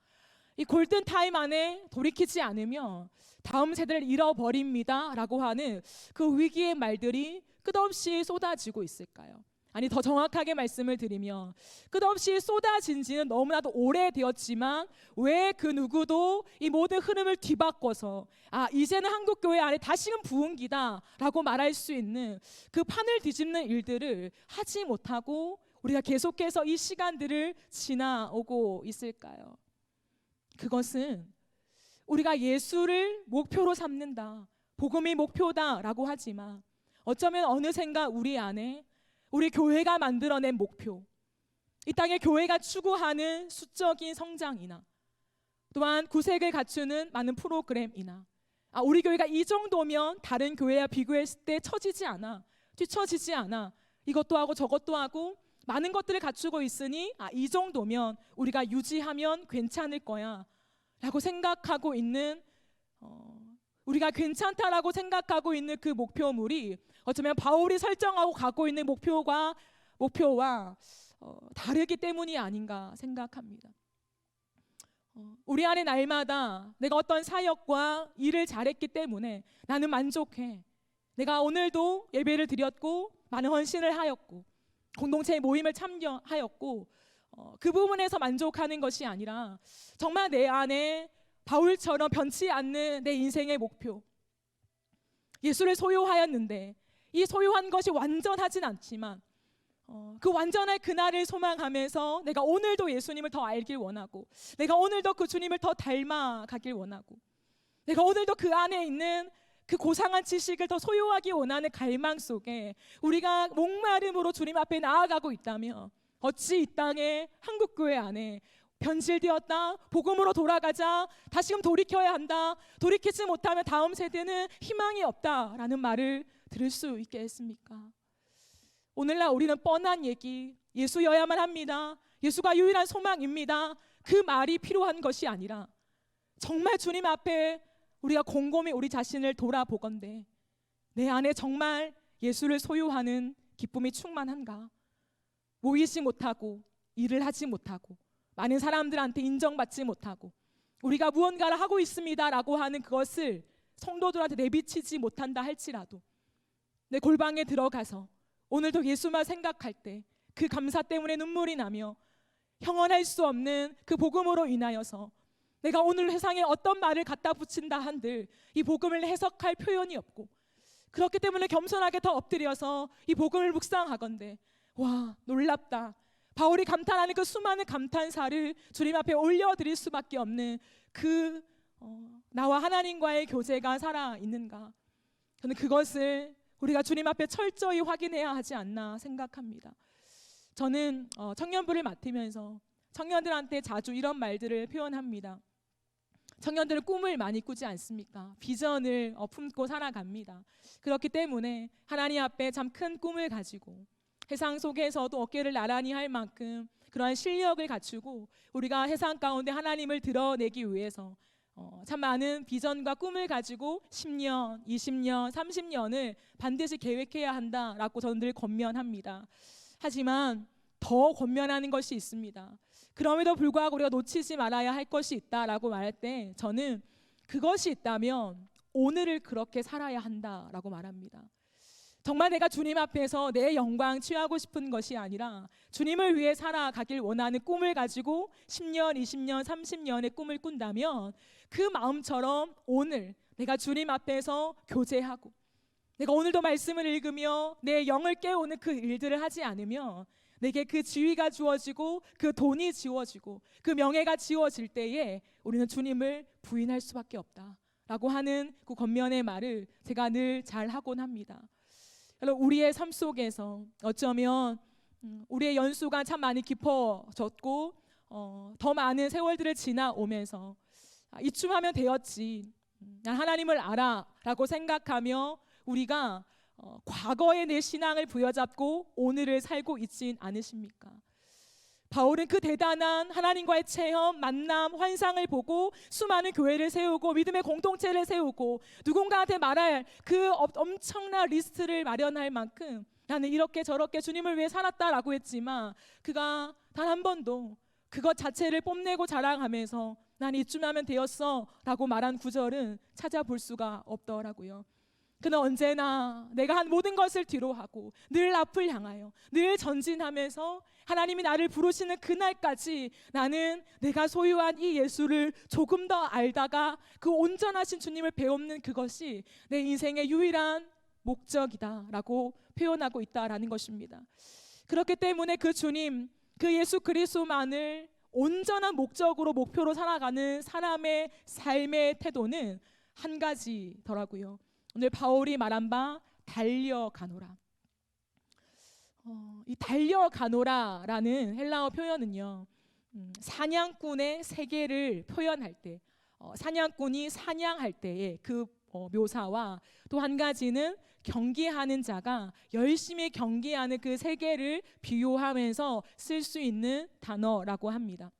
[SPEAKER 1] 이 골든타임 안에 돌이키지 않으면 다음 세대를 잃어버립니다 라고 하는 그 위기의 말들이 끝없이 쏟아지고 있을까요? 아니, 더 정확하게 말씀을 드리면 끝없이 쏟아진 지는 너무나도 오래되었지만 왜 그 누구도 이 모든 흐름을 뒤바꿔서 이제는 한국교회 안에 다시금 부흥기다 라고 말할 수 있는 그 판을 뒤집는 일들을 하지 못하고 우리가 계속해서 이 시간들을 지나오고 있을까요? 그것은 우리가 예수를 목표로 삼는다, 복음이 목표다 라고 하지만 어쩌면 어느샌가 우리 안에 우리 교회가 만들어낸 목표, 이 땅의 교회가 추구하는 수적인 성장이나 또한 구색을 갖추는 많은 프로그램이나 우리 교회가 이 정도면 다른 교회와 비교했을 때 처지지 않아, 뒤처지지 않아, 이것도 하고 저것도 하고 많은 것들을 갖추고 있으니 이 정도면 우리가 유지하면 괜찮을 거야 라고 생각하고 있는 우리가 괜찮다라고 생각하고 있는 그 목표물이 어쩌면 바울이 설정하고 가고 있는 목표와 다르기 때문이 아닌가 생각합니다. 우리 안에 날마다 내가 어떤 사역과 일을 잘했기 때문에 나는 만족해, 내가 오늘도 예배를 드렸고 많은 헌신을 하였고 공동체 모임을 참여하였고 그 부분에서 만족하는 것이 아니라 정말 내 안에 바울처럼 변치 않는 내 인생의 목표, 예수를 소유하였는데 이 소유한 것이 완전하진 않지만 그 완전할 그날을 소망하면서 내가 오늘도 예수님을 더 알길 원하고 내가 오늘도 그 주님을 더 닮아가길 원하고 내가 오늘도 그 안에 있는 그 고상한 지식을 더 소유하기 원하는 갈망 속에 우리가 목마름으로 주님 앞에 나아가고 있다면 어찌 이 땅에 한국교회 안에 변질되었다, 복음으로 돌아가자, 다시금 돌이켜야 한다, 돌이키지 못하면 다음 세대는 희망이 없다라는 말을 들을 수 있겠습니까? 오늘날 우리는 뻔한 얘기, 예수여야만 합니다, 예수가 유일한 소망입니다, 그 말이 필요한 것이 아니라 정말 주님 앞에 우리가 곰곰이 우리 자신을 돌아보건대 내 안에 정말 예수를 소유하는 기쁨이 충만한가? 모이지 못하고 일을 하지 못하고 많은 사람들한테 인정받지 못하고 우리가 무언가를 하고 있습니다라고 하는 그것을 성도들한테 내비치지 못한다 할지라도 내 골방에 들어가서 오늘도 예수만 생각할 때 그 감사 때문에 눈물이 나며 형언할 수 없는 그 복음으로 인하여서 내가 오늘 세상에 어떤 말을 갖다 붙인다 한들 이 복음을 해석할 표현이 없고 그렇기 때문에 겸손하게 더 엎드려서 이 복음을 묵상하건대 와, 놀랍다, 바울이 감탄하는 그 수많은 감탄사를 주님 앞에 올려드릴 수밖에 없는 그 나와 하나님과의 교제가 살아있는가, 저는 그것을 우리가 주님 앞에 철저히 확인해야 하지 않나 생각합니다. 저는 청년부를 맡으면서 청년들한테 자주 이런 말들을 표현합니다. 청년들은 꿈을 많이 꾸지 않습니까? 비전을 품고 살아갑니다. 그렇기 때문에 하나님 앞에 참 큰 꿈을 가지고 세상 속에서도 어깨를 나란히 할 만큼 그러한 실력을 갖추고 우리가 세상 가운데 하나님을 드러내기 위해서 참 많은 비전과 꿈을 가지고 10년, 20년, 30년을 반드시 계획해야 한다라고 저는 늘 권면합니다. 하지만 더 권면하는 것이 있습니다. 그럼에도 불구하고 우리가 놓치지 말아야 할 것이 있다라고 말할 때 저는 그것이 있다면 오늘을 그렇게 살아야 한다라고 말합니다. 정말 내가 주님 앞에서 내 영광 취하고 싶은 것이 아니라 주님을 위해 살아가길 원하는 꿈을 가지고 10년, 20년, 30년의 꿈을 꾼다면 그 마음처럼 오늘 내가 주님 앞에서 교제하고 내가 오늘도 말씀을 읽으며 내 영을 깨우는 그 일들을 하지 않으면 내게 그 지위가 주어지고 그 돈이 지워지고 그 명예가 지워질 때에 우리는 주님을 부인할 수밖에 없다라고 하는 그 권면의 말을 제가 늘 잘 하곤 합니다. 여러분, 우리의 삶 속에서 어쩌면 우리의 연수가 참 많이 깊어졌고 더 많은 세월들을 지나오면서 이쯤 하면 되었지, 난 하나님을 알아 라고 생각하며 우리가 과거의 내 신앙을 부여잡고 오늘을 살고 있진 않으십니까? 바울은 그 대단한 하나님과의 체험, 만남, 환상을 보고 수많은 교회를 세우고 믿음의 공동체를 세우고 누군가한테 말할 그 엄청난 리스트를 마련할 만큼 나는 이렇게 저렇게 주님을 위해 살았다라고 했지만 그가 단 한 번도 그것 자체를 뽐내고 자랑하면서 난 이쯤 하면 되었어 라고 말한 구절은 찾아볼 수가 없더라고요. 그는 언제나 내가 한 모든 것을 뒤로하고 늘 앞을 향하여 늘 전진하면서 하나님이 나를 부르시는 그날까지 나는 내가 소유한 이 예수를 조금 더 알다가 그 온전하신 주님을 배우는 그것이 내 인생의 유일한 목적이다라고 표현하고 있다라는 것입니다. 그렇기 때문에 그 주님, 그 예수 그리스도만을 온전한 목적으로 목표로 살아가는 사람의 삶의 태도는 한 가지더라고요. 오늘 바울이 말한 바 달려가노라. 이 달려가노라라는 헬라어 표현은요, 사냥꾼의 세계를 표현할 때, 사냥꾼이 사냥할 때의 그 묘사와 또 한 가지는 경기하는 자가 열심히 경기하는 그 세계를 비유하면서 쓸 수 있는 단어라고 합니다.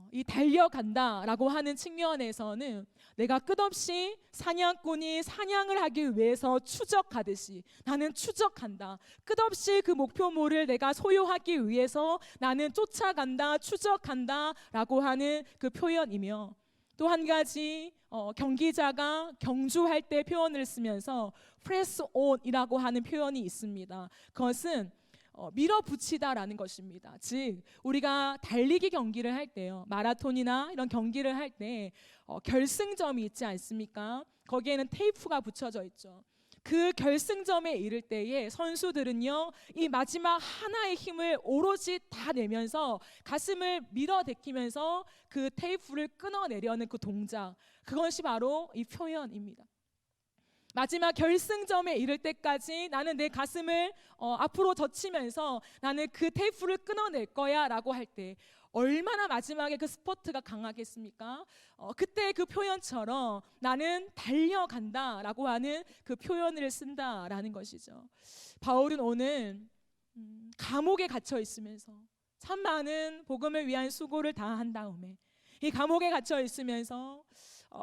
[SPEAKER 1] 이 달려간다라고 하는 측면에서는 내가 끝없이 사냥꾼이 사냥을 하기 위해서 추적하듯이 나는 추적한다. 끝없이 그 목표물을 내가 소유하기 위해서 나는 쫓아간다, 추적한다라고 하는 그 표현이며 또 한 가지 경기자가 경주할 때 표현을 쓰면서 press on이라고 하는 표현이 있습니다. 그것은 밀어붙이다라는 것입니다. 즉 우리가 달리기 경기를 할 때요, 마라톤이나 이런 경기를 할 때 결승점이 있지 않습니까? 거기에는 테이프가 붙여져 있죠. 그 결승점에 이를 때에 선수들은요, 이 마지막 하나의 힘을 오롯이 다 내면서 가슴을 밀어대키면서 그 테이프를 끊어내려는 그 동작, 그것이 바로 이 표현입니다. 마지막 결승점에 이를 때까지 나는 내 가슴을 앞으로 젖히면서 나는 그 테이프를 끊어낼 거야 라고 할 때 얼마나 마지막에 그 스포트가 강하겠습니까? 그때 그 표현처럼 나는 달려간다 라고 하는 그 표현을 쓴다라는 것이죠. 바울은 오늘 감옥에 갇혀 있으면서 참 많은 복음을 위한 수고를 다한 다음에 이 감옥에 갇혀 있으면서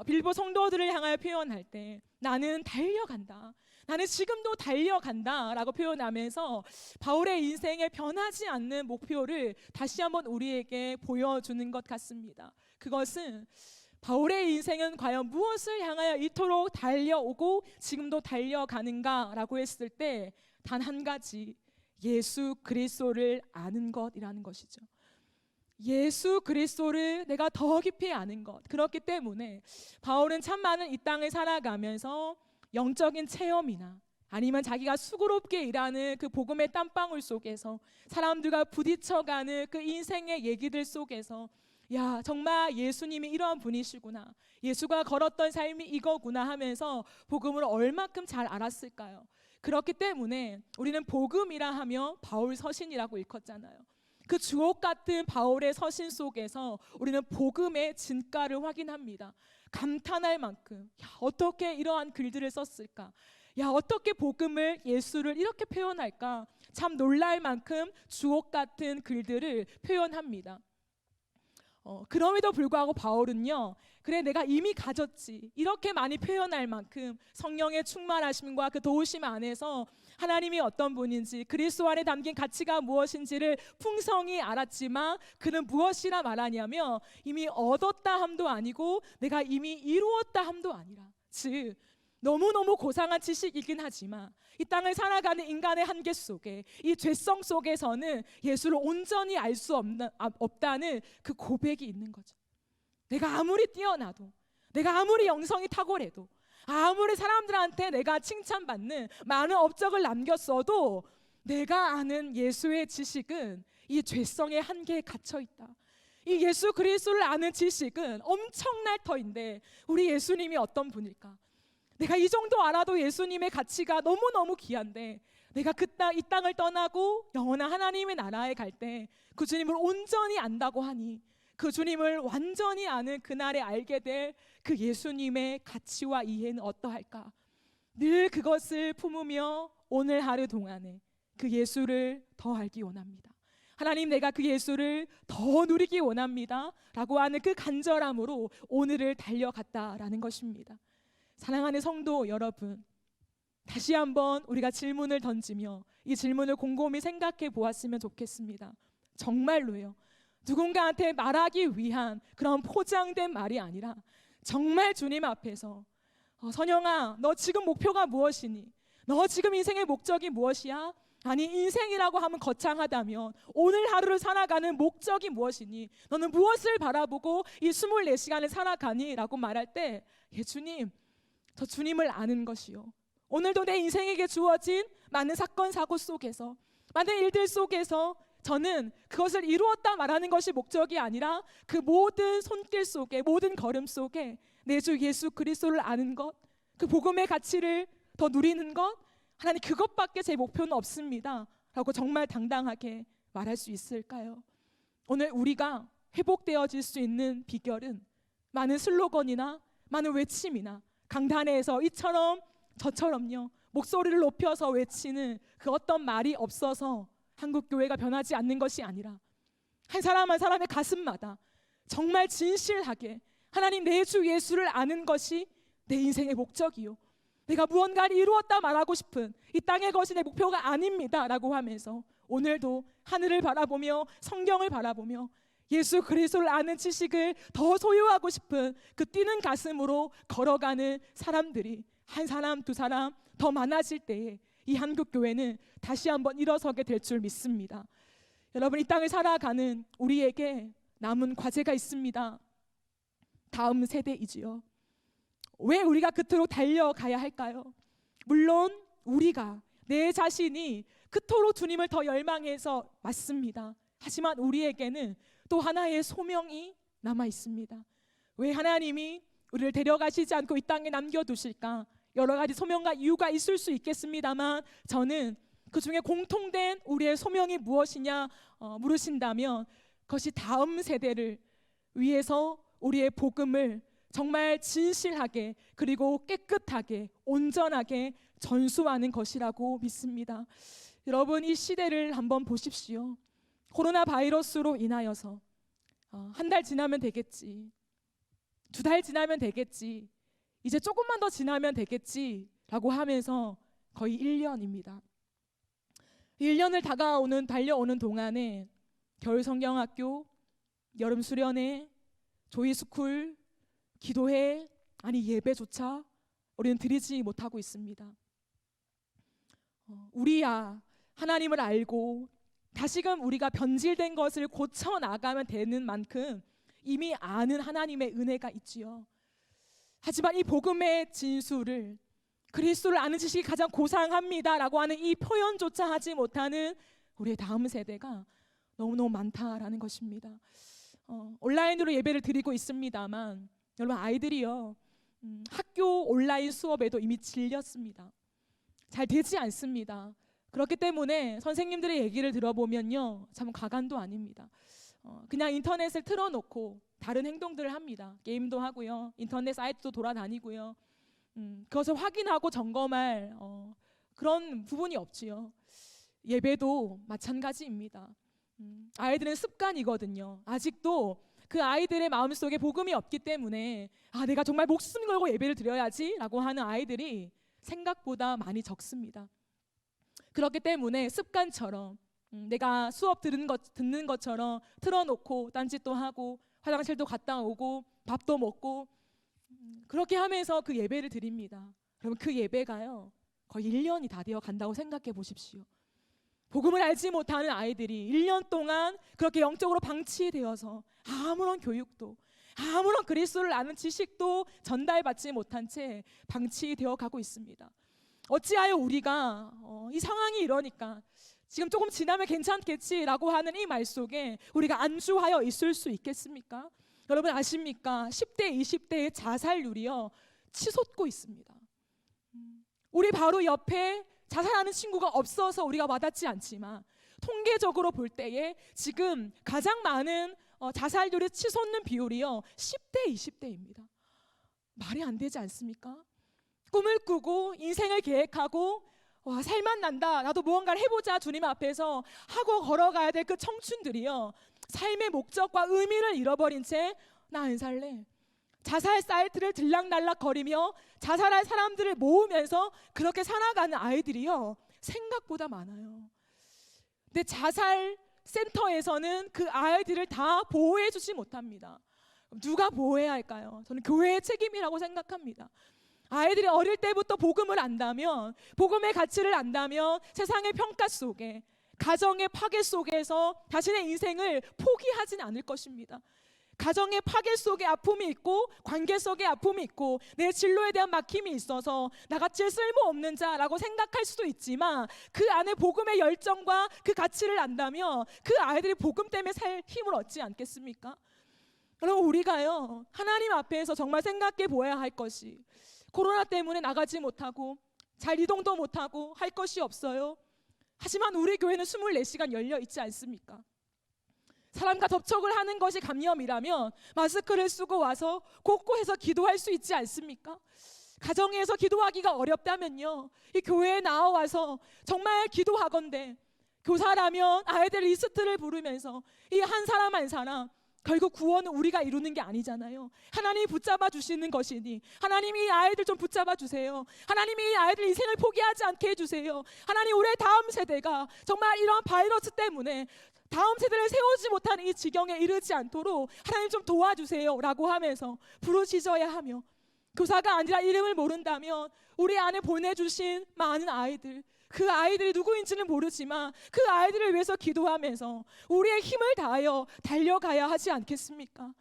[SPEAKER 1] 빌보 성도들을 향하여 표현할 때 나는 달려간다, 나는 지금도 달려간다 라고 표현하면서 바울의 인생에 변하지 않는 목표를 다시 한번 우리에게 보여주는 것 같습니다. 그것은 바울의 인생은 과연 무엇을 향하여 이토록 달려오고 지금도 달려가는가 라고 했을 때 단 한 가지, 예수 그리스도를 아는 것이라는 것이죠. 예수 그리스도를 내가 더 깊이 아는 것. 그렇기 때문에 바울은 참 많은 이 땅을 살아가면서 영적인 체험이나 아니면 자기가 수고롭게 일하는 그 복음의 땀방울 속에서 사람들과 부딪혀가는 그 인생의 얘기들 속에서 야, 정말 예수님이 이러한 분이시구나, 예수가 걸었던 삶이 이거구나 하면서 복음을 얼마큼 잘 알았을까요? 그렇기 때문에 우리는 복음이라 하며 바울 서신이라고 일컫잖아요. 그 주옥 같은 바울의 서신 속에서 우리는 복음의 진가를 확인합니다. 감탄할 만큼, 야, 어떻게 이러한 글들을 썼을까? 야, 어떻게 복음을, 예수를 이렇게 표현할까? 참 놀랄 만큼 주옥 같은 글들을 표현합니다. 그럼에도 불구하고 바울은요, 그래 내가 이미 가졌지, 이렇게 많이 표현할 만큼 성령의 충만하심과 그 도우심 안에서 하나님이 어떤 분인지, 그리스도 안에 담긴 가치가 무엇인지를 풍성히 알았지만 그는 무엇이라 말하냐면 이미 얻었다 함도 아니고 내가 이미 이루었다 함도 아니라, 즉 너무너무 고상한 지식이긴 하지만 이 땅을 살아가는 인간의 한계 속에, 이 죄성 속에서는 예수를 온전히 알 수 없다는 그 고백이 있는 거죠. 내가 아무리 뛰어나도, 내가 아무리 영성이 탁월해도, 아무리 사람들한테 내가 칭찬받는 많은 업적을 남겼어도 내가 아는 예수의 지식은 이 죄성의 한계에 갇혀 있다. 이 예수 그리스도를 아는 지식은 엄청날 터인데 우리 예수님이 어떤 분일까? 내가 이 정도 알아도 예수님의 가치가 너무너무 귀한데 내가 이 땅을 떠나고 영원한 하나님의 나라에 갈 때 그 주님을 온전히 안다고 하니, 그 주님을 완전히 아는 그날에 알게 될 그 예수님의 가치와 이해는 어떠할까? 늘 그것을 품으며 오늘 하루 동안에 그 예수를 더 알기 원합니다. 하나님, 내가 그 예수를 더 누리기 원합니다 라고 하는 그 간절함으로 오늘을 달려갔다라는 것입니다. 사랑하는 성도 여러분, 다시 한번 우리가 질문을 던지며 이 질문을 곰곰이 생각해 보았으면 좋겠습니다. 정말로요, 누군가한테 말하기 위한 그런 포장된 말이 아니라 정말 주님 앞에서 선영아, 너 지금 목표가 무엇이니? 너 지금 인생의 목적이 무엇이야? 아니, 인생이라고 하면 거창하다면 오늘 하루를 살아가는 목적이 무엇이니? 너는 무엇을 바라보고 이 24시간을 살아가니? 라고 말할 때, 예 주님, 저 주님을 아는 것이요, 오늘도 내 인생에게 주어진 많은 사건 사고 속에서, 많은 일들 속에서 저는 그것을 이루었다 말하는 것이 목적이 아니라 그 모든 손길 속에, 모든 걸음 속에 내 주 예수 그리스도를 아는 것, 그 복음의 가치를 더 누리는 것, 하나님 그것밖에 제 목표는 없습니다 라고 정말 당당하게 말할 수 있을까요? 오늘 우리가 회복되어질 수 있는 비결은 많은 슬로건이나 많은 외침이나 강단에서 이처럼 저처럼요 목소리를 높여서 외치는 그 어떤 말이 없어서 한국교회가 변하지 않는 것이 아니라 한 사람 한 사람의 가슴마다 정말 진실하게 하나님 내 주 예수를 아는 것이 내 인생의 목적이요, 내가 무언가를 이루었다 말하고 싶은 이 땅의 것이 내 목표가 아닙니다 라고 하면서 오늘도 하늘을 바라보며 성경을 바라보며 예수 그리스도를 아는 지식을 더 소유하고 싶은 그 뛰는 가슴으로 걸어가는 사람들이 한 사람 두 사람 더 많아질 때에 이 한국교회는 다시 한번 일어서게 될 줄 믿습니다. 여러분, 이 땅을 살아가는 우리에게 남은 과제가 있습니다. 다음 세대이지요. 왜 우리가 그토록 달려가야 할까요? 물론 우리가, 내 자신이 그토록 주님을 더 열망해서 맞습니다. 하지만 우리에게는 또 하나의 소명이 남아 있습니다. 왜 하나님이 우리를 데려가시지 않고 이 땅에 남겨두실까? 여러 가지 소명과 이유가 있을 수 있겠습니다만 저는 그 중에 공통된 우리의 소명이 무엇이냐 물으신다면 그것이 다음 세대를 위해서 우리의 복음을 정말 진실하게 그리고 깨끗하게 온전하게 전수하는 것이라고 믿습니다. 여러분, 이 시대를 한번 보십시오. 코로나 바이러스로 인하여서 한 달 지나면 되겠지, 2달 지나면 되겠지, 이제 조금만 더 지나면 되겠지 라고 하면서 거의 1년입니다. 1년을 달려오는 동안에 겨울 성경학교, 여름 수련회, 조이스쿨, 기도회, 아니 예배조차 우리는 드리지 못하고 있습니다. 우리야 하나님을 알고 다시금 우리가 변질된 것을 고쳐나가면 되는 만큼 이미 아는 하나님의 은혜가 있지요. 하지만 이 복음의 진수를, 그리스도를 아는 지식이 가장 고상합니다 라고 하는 이 표현조차 하지 못하는 우리의 다음 세대가 너무너무 많다라는 것입니다. 온라인으로 예배를 드리고 있습니다만 여러분, 아이들이요 학교 온라인 수업에도 이미 질렸습니다. 잘 되지 않습니다. 그렇기 때문에 선생님들의 얘기를 들어보면요, 참 가관도 아닙니다. 그냥 인터넷을 틀어놓고 다른 행동들을 합니다. 게임도 하고요, 인터넷 사이트도 돌아다니고요. 그것을 확인하고 점검할 그런 부분이 없지요. 예배도 마찬가지입니다. 아이들은 습관이거든요. 아직도 그 아이들의 마음속에 복음이 없기 때문에 내가 정말 목숨 걸고 예배를 드려야지 라고 하는 아이들이 생각보다 많이 적습니다. 그렇기 때문에 습관처럼 내가 수업 듣는 것처럼 틀어놓고 딴짓도 하고 화장실도 갔다 오고 밥도 먹고 그렇게 하면서 그 예배를 드립니다. 그러면 그 예배가요, 거의 1년이 다 되어 간다고 생각해 보십시오. 복음을 알지 못하는 아이들이 1년 동안 그렇게 영적으로 방치되어서 아무런 교육도, 아무런 그리스도를 아는 지식도 전달받지 못한 채 방치되어 가고 있습니다. 어찌하여 우리가 이 상황이 이러니까 지금 조금 지나면 괜찮겠지라고 하는 이 말 속에 우리가 안주하여 있을 수 있겠습니까? 여러분 아십니까? 10대, 20대의 자살률이요, 치솟고 있습니다. 우리 바로 옆에 자살하는 친구가 없어서 우리가 와닿지 않지만 통계적으로 볼 때에 지금 가장 많은 자살률이 치솟는 비율이요, 10대, 20대입니다. 말이 안 되지 않습니까? 꿈을 꾸고 인생을 계획하고 살만 난다, 나도 무언가를 해보자 주님 앞에서 하고 걸어가야 될 그 청춘들이요, 삶의 목적과 의미를 잃어버린 채 나 안 살래, 자살 사이트를 들락날락 거리며 자살할 사람들을 모으면서 그렇게 살아가는 아이들이요, 생각보다 많아요. 근데 자살 센터에서는 그 아이들을 다 보호해 주지 못합니다. 누가 보호해야 할까요? 저는 교회의 책임이라고 생각합니다. 아이들이 어릴 때부터 복음을 안다면, 복음의 가치를 안다면 세상의 평가 속에, 가정의 파괴 속에서 자신의 인생을 포기하진 않을 것입니다. 가정의 파괴 속에 아픔이 있고 관계 속에 아픔이 있고 내 진로에 대한 막힘이 있어서 나같이 쓸모없는 자라고 생각할 수도 있지만 그 안에 복음의 열정과 그 가치를 안다면 그 아이들이 복음 때문에 살 힘을 얻지 않겠습니까? 여러분 우리가요, 하나님 앞에서 정말 생각해 보아야 할 것이, 코로나 때문에 나가지 못하고 잘 이동도 못하고 할 것이 없어요. 하지만 우리 교회는 24시간 열려 있지 않습니까? 사람과 접촉을 하는 것이 감염이라면 마스크를 쓰고 와서 곳곳에서 기도할 수 있지 않습니까? 가정에서 기도하기가 어렵다면요, 이 교회에 나와서 정말 기도하건대, 교사라면 아이들 리스트를 부르면서 이 한 사람 한 사람, 결국 구원은 우리가 이루는 게 아니잖아요. 하나님이 붙잡아 주시는 것이니 하나님이 이 아이들 좀 붙잡아 주세요. 하나님이 이 아이들 인생을 포기하지 않게 해주세요. 하나님 우리의 다음 세대가 정말 이런 바이러스 때문에 다음 세대를 세우지 못하는 이 지경에 이르지 않도록 하나님 좀 도와주세요 라고 하면서 부르짖어야 하며, 교사가 아니라 이름을 모른다면 우리 안에 보내주신 많은 아이들, 그 아이들이 누구인지는 모르지만 그 아이들을 위해서 기도하면서 우리의 힘을 다하여 달려가야 하지 않겠습니까?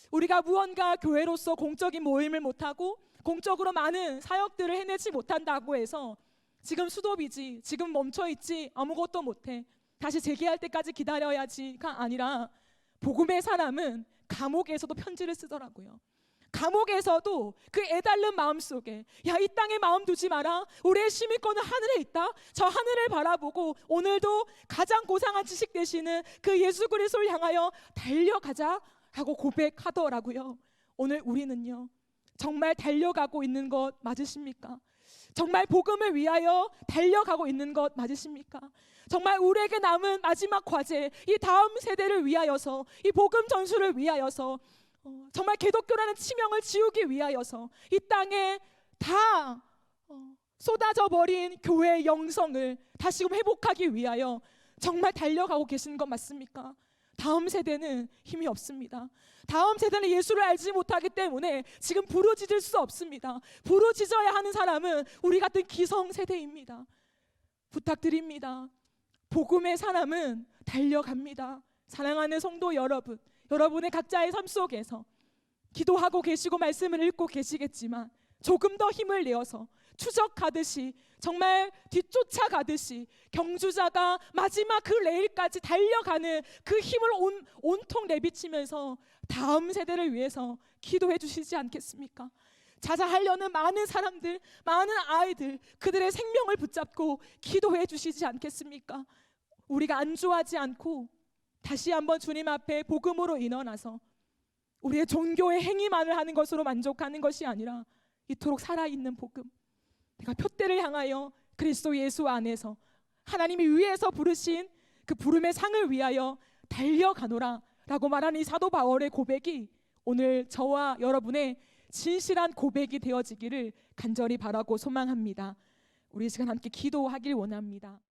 [SPEAKER 1] 우리가 무언가 교회로서 공적인 모임을 못하고 공적으로 많은 사역들을 해내지 못한다고 해서 지금 수도비지, 지금 멈춰있지, 아무것도 못해, 다시 재개할 때까지 기다려야지가 아니라, 복음의 사람은 감옥에서도 편지를 쓰더라고요. 감옥에서도 그 애달른 마음 속에, 야, 이 땅에 마음 두지 마라, 우리의 시민권은 하늘에 있다, 저 하늘을 바라보고 오늘도 가장 고상한 지식 되시는 그 예수 그리스도를 향하여 달려가자 라고 고백하더라고요. 오늘 우리는요, 정말 달려가고 있는 것 맞으십니까? 정말 복음을 위하여 달려가고 있는 것 맞으십니까? 정말 우리에게 남은 마지막 과제, 이 다음 세대를 위하여서, 이 복음 전수를 위하여서, 정말 기독교라는 치명을 지우기 위하여서 이 땅에 다 쏟아져 버린 교회의 영성을 다시금 회복하기 위하여 정말 달려가고 계신 것 맞습니까? 다음 세대는 힘이 없습니다. 다음 세대는 예수를 알지 못하기 때문에 지금 부르짖을 수 없습니다. 부르짖어야 하는 사람은 우리 같은 기성세대입니다. 부탁드립니다. 복음의 사람은 달려갑니다. 사랑하는 성도 여러분, 여러분의 각자의 삶 속에서 기도하고 계시고 말씀을 읽고 계시겠지만 조금 더 힘을 내어서 추적하듯이, 정말 뒤쫓아가듯이 경주자가 마지막 그 레일까지 달려가는 그 힘을 온통 내비치면서 다음 세대를 위해서 기도해 주시지 않겠습니까?
[SPEAKER 2] 자살하려는 많은 사람들, 많은 아이들, 그들의 생명을 붙잡고 기도해 주시지 않겠습니까? 우리가 안주하지 않고 다시 한번 주님 앞에 복음으로 일어나서 우리의 종교의 행위만을 하는 것으로 만족하는 것이 아니라 이토록 살아있는 복음, 내가 표대를 향하여 그리스도 예수 안에서 하나님이 위에서 부르신 그 부름의 상을 위하여 달려가노라 라고 말하는 이 사도 바울의 고백이 오늘 저와 여러분의 진실한 고백이 되어지기를 간절히 바라고 소망합니다. 우리 시간 함께 기도하길 원합니다.